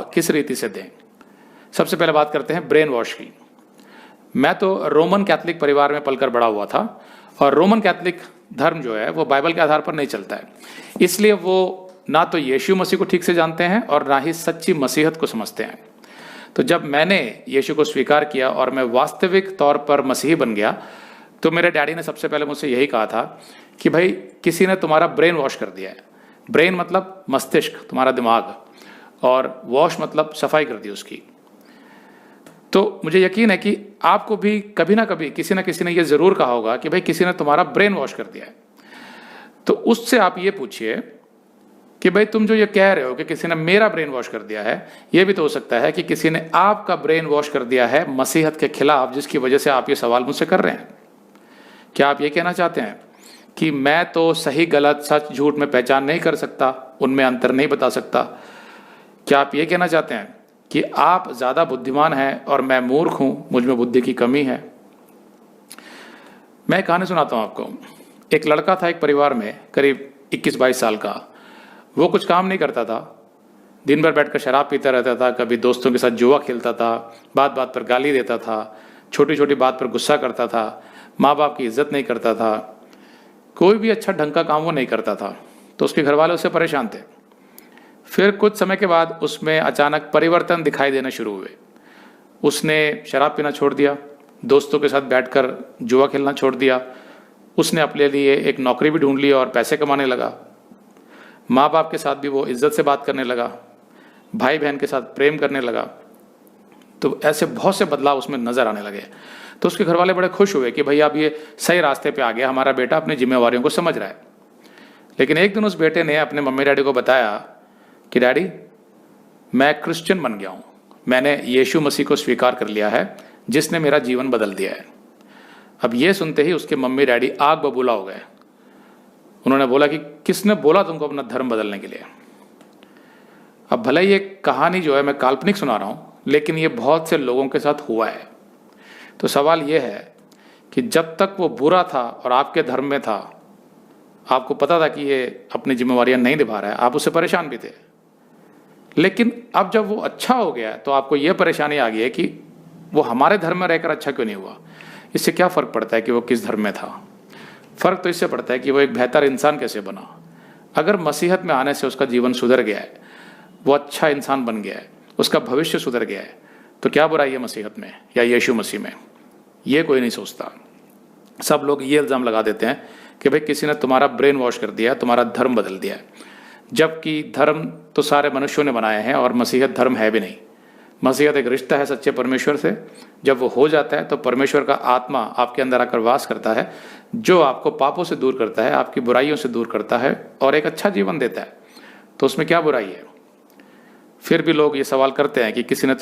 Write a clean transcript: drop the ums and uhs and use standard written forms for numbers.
किस रीति से दें। सबसे पहले बात करते हैं ब्रेन वॉश की। मैं तो रोमन कैथोलिक परिवार में पलकर बड़ा हुआ था और रोमन कैथोलिक धर्म जो है वो बाइबल के आधार पर नहीं चलता है, इसलिए वो ना तो यीशु मसीह को ठीक से जानते हैं और ना ही सच्ची मसीहत को समझते हैं। तो जब मैंने यीशु को स्वीकार किया और मैं वास्तविक तौर पर मसीही बन गया, तो मेरे डैडी ने सबसे पहले मुझसे यही कहा था कि भाई किसी ने तुम्हारा ब्रेन वॉश कर दिया है। ब्रेन मतलब मस्तिष्क, तुम्हारा दिमाग, और वॉश मतलब सफाई कर दी उसकी। तो मुझे यकीन है कि आपको भी कभी ना कभी किसी ना किसी ने यह जरूर कहा होगा कि भाई किसी ने तुम्हारा ब्रेन वॉश कर दिया है। तो उससे आप ये पूछिए कि भाई तुम जो ये कह रहे हो कि किसी ने मेरा ब्रेन वॉश कर दिया है, यह भी तो हो सकता है कि किसी ने आपका ब्रेन वॉश कर दिया है मसीहत के खिलाफ, जिसकी वजह से आप ये सवाल मुझसे कर रहे हैं। क्या आप ये कहना चाहते हैं कि मैं तो सही गलत सच झूठ में पहचान नहीं कर सकता, उनमें अंतर नहीं बता सकता? क्या आप ये कहना चाहते हैं कि आप ज्यादा बुद्धिमान हैं और मैं मूर्ख हूं, मुझ में बुद्धि की कमी है? मैं कहानी सुनाता हूं आपको। एक लड़का था एक परिवार में, करीब 21-22 साल का। वो कुछ काम नहीं करता था, दिन भर बैठकर शराब पीता रहता था, कभी दोस्तों के साथ जुआ खेलता था, बात बात पर गाली देता था, छोटी छोटी बात पर गुस्सा करता था, माँ बाप की इज्जत नहीं करता था, कोई भी अच्छा ढंग का काम वो नहीं करता था। तो उसके घर वाले उससे परेशान थे। फिर कुछ समय के बाद उसमें अचानक परिवर्तन दिखाई देने शुरू हुए। उसने शराब पीना छोड़ दिया, दोस्तों के साथ बैठकर जुआ खेलना छोड़ दिया, उसने अपने लिए एक नौकरी भी ढूंढ ली और पैसे कमाने लगा। माँ बाप के साथ भी वो इज्जत से बात करने लगा, भाई बहन के साथ प्रेम करने लगा। तो ऐसे बहुत से बदलाव उसमें नजर आने लगे। तो उसके घर वाले बड़े खुश हुए कि भाई अब ये सही रास्ते पे आ गया, हमारा बेटा अपनी जिम्मेवारियों को समझ रहा है। लेकिन एक दिन उस बेटे ने अपने मम्मी डैडी को बताया कि डैडी, मैं क्रिश्चियन बन गया हूं, मैंने यीशु मसीह को स्वीकार कर लिया है, जिसने मेरा जीवन बदल दिया है। अब ये सुनते ही उसके मम्मी डैडी आग बबूला हो गए। उन्होंने बोला कि किसने बोला तुमको अपना धर्म बदलने के लिए? अब भले ये कहानी जो है मैं काल्पनिक सुना रहा हूं, लेकिन ये बहुत से लोगों के साथ हुआ है। तो सवाल ये है कि जब तक वो बुरा था और आपके धर्म में था, आपको पता था कि ये अपनी जिम्मेवारियां नहीं निभा रहा है, आप उससे परेशान भी थे। लेकिन अब जब वो अच्छा हो गया तो आपको ये परेशानी आ गई है कि वो हमारे धर्म में रहकर अच्छा क्यों नहीं हुआ। इससे क्या फर्क पड़ता है कि वो किस धर्म में था? फर्क तो इससे पड़ता है कि वो एक बेहतर इंसान कैसे बना। अगर मसीहत में आने से उसका जीवन सुधर गया है, वो अच्छा इंसान बन गया है, उसका भविष्य सुधर गया है, तो क्या बुराई है मसीहत में या यीशु मसीह में? ये कोई नहीं सोचता। सब लोग ये इल्जाम लगा देते हैं कि भाई किसी ने तुम्हारा ब्रेन वॉश कर दिया, तुम्हारा धर्म बदल दिया है। जबकि धर्म तो सारे मनुष्यों ने बनाए हैं और मसीहत धर्म है भी नहीं। मसीहत एक रिश्ता है सच्चे परमेश्वर से। जब वो हो जाता है तो परमेश्वर का आत्मा आपके अंदर आकर वास करता है, जो आपको पापों से दूर करता है, आपकी बुराइयों से दूर करता है और एक अच्छा जीवन देता है। तो उसमें क्या बुराई है? फिर भी लोग ये सवाल करते हैं कि किसी ने